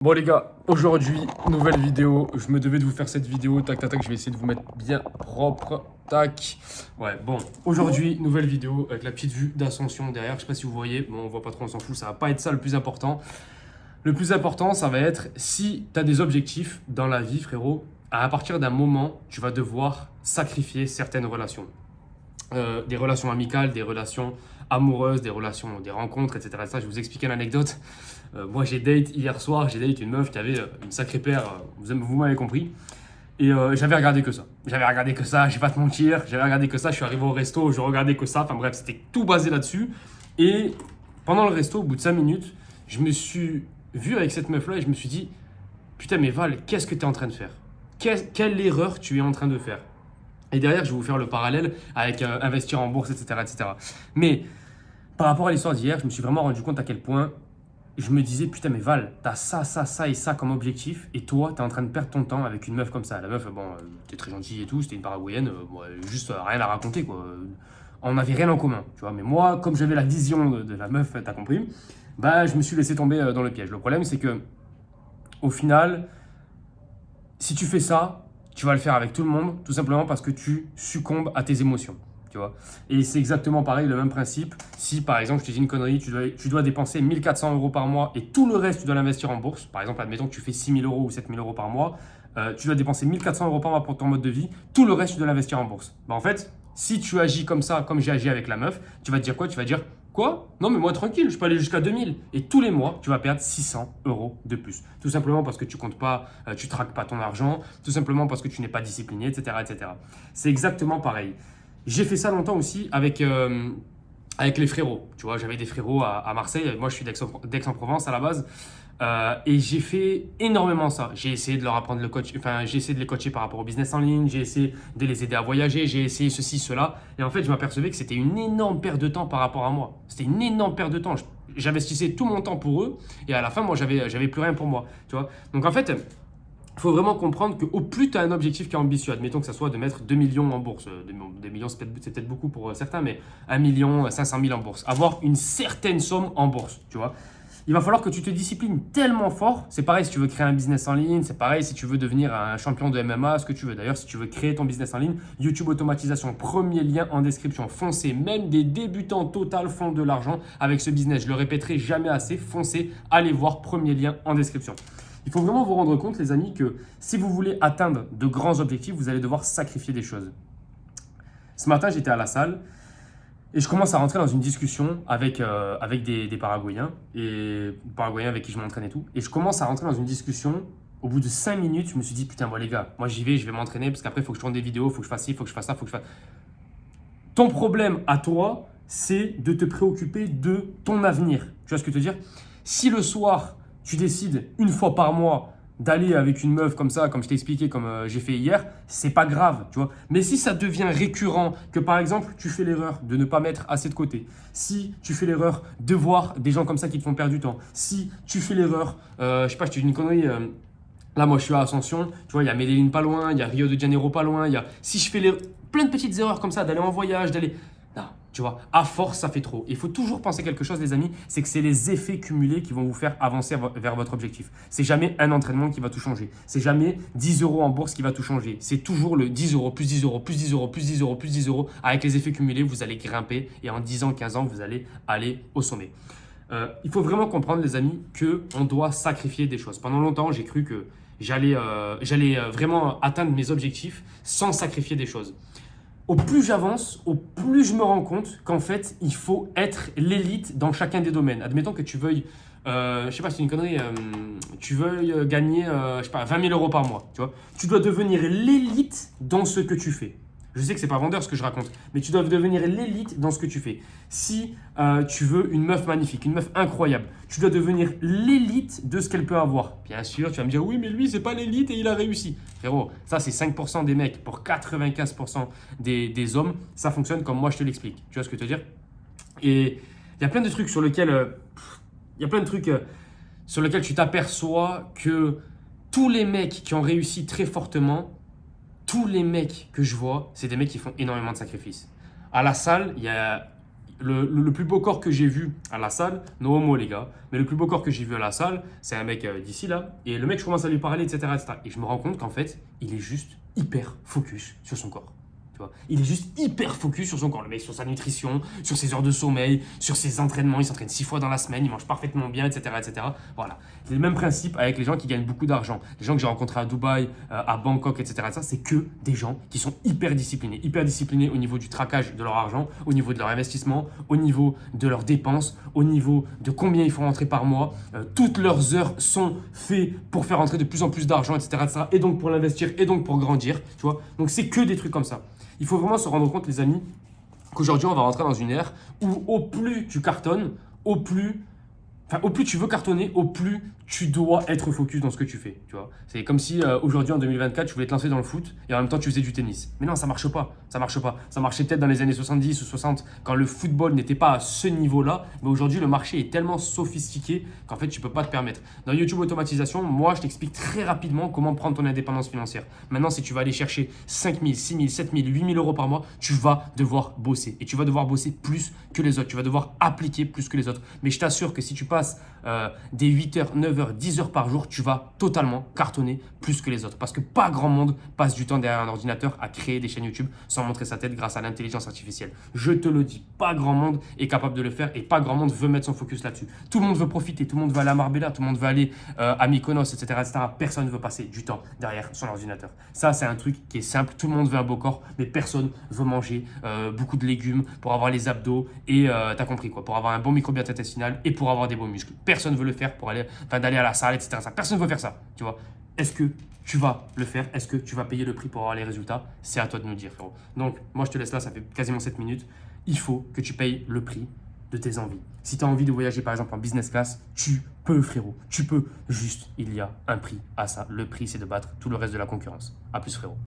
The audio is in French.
Bon les gars, aujourd'hui, nouvelle vidéo. Je me devais de vous faire cette vidéo. Tac, tac, tac, je vais essayer de vous mettre bien propre. Tac. Ouais, bon, aujourd'hui, nouvelle vidéo avec la petite vue d'ascension derrière. Je sais pas si vous voyez. Bon, on voit pas trop, on s'en fout. Ça va pas être ça le plus important. Le plus important, ça va être si tu as des objectifs dans la vie, frérot, à partir d'un moment, tu vas devoir sacrifier certaines relations. Des relations amicales, des relations amoureuses, des relations, des rencontres, etc. Ça, je vais vous expliquer l'anecdote. Moi, j'ai date hier soir, j'ai date une meuf qui avait une sacrée paire, vous m'avez compris. Et j'avais regardé que ça. J'avais regardé que ça, je vais pas te mentir. J'avais regardé que ça, je suis arrivé au resto, je regardais que ça. Enfin bref, c'était tout basé là-dessus. Et pendant le resto, au bout de 5 minutes, je me suis vu avec cette meuf-là et je me suis dit, putain, mais Val, qu'est-ce que tu es en train de faire? Quelle erreur tu es en train de faire? Et derrière, je vais vous faire le parallèle avec investir en bourse, etc., etc. Mais par rapport à l'histoire d'hier, je me suis vraiment rendu compte à quel point je me disais, putain, mais Val, t'as ça, ça, ça et ça comme objectif, et toi, t'es en train de perdre ton temps avec une meuf comme ça. La meuf, bon, t'es très gentille et tout, c'était une paraguayenne, bon, juste rien à raconter, quoi. On n'avait rien en commun, tu vois. Mais moi, comme j'avais la vision de la meuf, t'as compris, bah, je me suis laissé tomber dans le piège. Le problème, c'est que, au final, si tu fais ça, tu vas le faire avec tout le monde, tout simplement parce que tu succombes à tes émotions. Tu vois. Et c'est exactement pareil, le même principe. Si par exemple, je te dis une connerie, tu dois dépenser 1400 euros par mois et tout le reste, tu dois l'investir en bourse. Par exemple, admettons que tu fais 6000 euros ou 7000 euros par mois, tu dois dépenser 1400 euros par mois pour ton mode de vie, tout le reste, tu dois l'investir en bourse. Bah, en fait, si tu agis comme ça, comme j'ai agi avec la meuf, tu vas te dire quoi? Tu vas dire quoi? Non, mais moi tranquille, je peux aller jusqu'à 2000. Et tous les mois, tu vas perdre 600 euros de plus. Tout simplement parce que tu comptes pas, tu traques pas ton argent, tout simplement parce que tu n'es pas discipliné, etc., etc. C'est exactement pareil. J'ai fait ça longtemps aussi avec les frérots. Tu vois, j'avais des frérots à Marseille. Moi, je suis d'Aix-en-Provence à la base. Et j'ai fait énormément ça. J'ai essayé de leur apprendre le coach, enfin, j'ai essayé de les coacher par rapport au business en ligne, j'ai essayé de les aider à voyager, j'ai essayé ceci, cela. Et en fait, je m'apercevais que c'était une énorme perte de temps par rapport à moi. C'était une énorme perte de temps. J'investissais tout mon temps pour eux et à la fin, moi, j'avais plus rien pour moi. Tu vois. Donc en fait, il faut vraiment comprendre qu'au plus tu as un objectif qui est ambitieux, admettons que ça soit de mettre 2 millions en bourse, 2 millions c'est peut-être beaucoup pour certains, mais 1 million 500 000 en bourse, avoir une certaine somme en bourse, tu vois. Il va falloir que tu te disciplines tellement fort. C'est pareil si tu veux créer un business en ligne, c'est pareil si tu veux devenir un champion de MMA, ce que tu veux. D'ailleurs, si tu veux créer ton business en ligne, YouTube automatisation, premier lien en description. Foncez, même des débutants total font de l'argent avec ce business. Je le répéterai jamais assez, foncez, allez voir, premier lien en description. Il faut vraiment vous rendre compte, les amis, que si vous voulez atteindre de grands objectifs, vous allez devoir sacrifier des choses. Ce matin, j'étais à la salle et je commence à rentrer dans une discussion avec des Paraguayens, et Paraguayens avec qui je m'entraîne et tout. Et je commence à rentrer dans une discussion. Au bout de 5 minutes, je me suis dit, putain, bon les gars, moi j'y vais, je vais m'entraîner parce qu'après, il faut que je tourne des vidéos, il faut que je fasse ci, il faut que je fasse ça, il faut que je fasse... Ton problème à toi, c'est de te préoccuper de ton avenir. Tu vois ce que je veux dire? Si le soir, tu décides une fois par mois d'aller avec une meuf comme ça, comme je t'ai expliqué, comme j'ai fait hier, c'est pas grave, tu vois. Mais si ça devient récurrent, que par exemple, tu fais l'erreur de ne pas mettre assez de côté, si tu fais l'erreur de voir des gens comme ça qui te font perdre du temps, si tu fais l'erreur, je sais pas, je te dis une connerie, là, moi, je suis à Ascension, tu vois, il y a Medellín pas loin, il y a Rio de Janeiro pas loin, si je fais plein de petites erreurs comme ça, d'aller en voyage, d'aller... Non, tu vois, à force, ça fait trop. Il faut toujours penser quelque chose, les amis, c'est que c'est les effets cumulés qui vont vous faire avancer vers votre objectif. C'est jamais un entraînement qui va tout changer. C'est jamais 10 euros en bourse qui va tout changer. C'est toujours le 10 euros, plus 10 euros, plus 10 euros, plus 10 euros, plus 10 euros. Avec les effets cumulés, vous allez grimper et en 10 ans, 15 ans, vous allez aller au sommet. Il faut vraiment comprendre, les amis, qu'on doit sacrifier des choses. Pendant longtemps, j'ai cru que j'allais vraiment atteindre mes objectifs sans sacrifier des choses. Au plus j'avance, au plus je me rends compte qu'en fait, il faut être l'élite dans chacun des domaines. Admettons que tu veuilles, je sais pas, c'est une connerie, tu veuilles gagner, je sais pas, 20 000 euros par mois, tu vois. Tu dois devenir l'élite dans ce que tu fais. Je sais que c'est pas vendeur ce que je raconte, mais tu dois devenir l'élite dans ce que tu fais. Si tu veux une meuf magnifique, une meuf incroyable, tu dois devenir l'élite de ce qu'elle peut avoir. Bien sûr, tu vas me dire, oui, mais lui, c'est pas l'élite et il a réussi. Frérot, ça, c'est 5% des mecs. Pour 95% des hommes, ça fonctionne comme moi, je te l'explique. Tu vois ce que je veux te dire? Et il y a plein de trucs sur lesquels, sur lesquels tu t'aperçois que tous les mecs qui ont réussi très fortement, tous les mecs que je vois, c'est des mecs qui font énormément de sacrifices. À la salle, il y a le plus beau corps que j'ai vu à la salle, no homo les gars, mais le plus beau corps que j'ai vu à la salle, c'est un mec d'ici là. Et le mec, je commence à lui parler, etc., etc. Et je me rends compte qu'en fait, il est juste hyper focus sur son corps. Tu vois, il est juste hyper focus sur son corps. Le mec, sur sa nutrition, sur ses heures de sommeil, sur ses entraînements. Il s'entraîne 6 fois dans la semaine, il mange parfaitement bien, etc., etc. Voilà. C'est le même principe avec les gens qui gagnent beaucoup d'argent. Les gens que j'ai rencontrés à Dubaï, à Bangkok, etc. C'est que des gens qui sont hyper disciplinés au niveau du traquage de leur argent, au niveau de leur investissement, au niveau de leurs dépenses, au niveau de combien ils font rentrer par mois. Toutes leurs heures sont faites pour faire rentrer de plus en plus d'argent, etc., etc. Et donc pour l'investir, et donc pour grandir. Tu vois. Donc c'est que des trucs comme ça. Il faut vraiment se rendre compte, les amis, qu'aujourd'hui, on va rentrer dans une ère où au plus tu cartonnes, au plus tu veux cartonner, au plus tu dois être focus dans ce que tu fais. Tu vois, c'est comme si aujourd'hui, en 2024, tu voulais te lancer dans le foot et en même temps, tu faisais du tennis. Mais non, ça marche pas. Ça marche pas. Ça marchait peut-être dans les années 70 ou 60 quand le football n'était pas à ce niveau-là. Mais aujourd'hui, le marché est tellement sophistiqué qu'en fait, tu peux pas te permettre. Dans YouTube Automatisation, moi, je t'explique très rapidement comment prendre ton indépendance financière. Maintenant, si tu vas aller chercher 5 000, 6 000, 7 000, 8 000 euros par mois, tu vas devoir bosser. Et tu vas devoir bosser plus que les autres. Tu vas devoir appliquer plus que les autres. Mais je t'assure que si tu passes des 8 heures, 9 heures, 10 heures par jour, tu vas totalement cartonner plus que les autres. Parce que pas grand monde passe du temps derrière un ordinateur à créer des chaînes YouTube sans montrer sa tête grâce à l'intelligence artificielle. Je te le dis, pas grand monde est capable de le faire et pas grand monde veut mettre son focus là-dessus. Tout le monde veut profiter, tout le monde veut aller à Marbella, tout le monde veut aller à Mykonos, etc., etc. Personne ne veut passer du temps derrière son ordinateur. Ça, c'est un truc qui est simple. Tout le monde veut un beau corps, mais personne veut manger beaucoup de légumes pour avoir les abdos et t'as compris quoi, pour avoir un bon microbiote intestinal et pour avoir des beaux muscles. Personne veut le faire pour aller, d'aller à la salle, etc. Personne ne veut faire ça, tu vois. Est-ce que tu vas le faire? Est-ce que tu vas payer le prix pour avoir les résultats? C'est à toi de nous dire, frérot. Donc, moi, je te laisse là, ça fait quasiment 7 minutes. Il faut que tu payes le prix de tes envies. Si tu as envie de voyager, par exemple, en business class, tu peux, frérot. Tu peux. Juste, il y a un prix à ça. Le prix, c'est de battre tout le reste de la concurrence. À plus, frérot.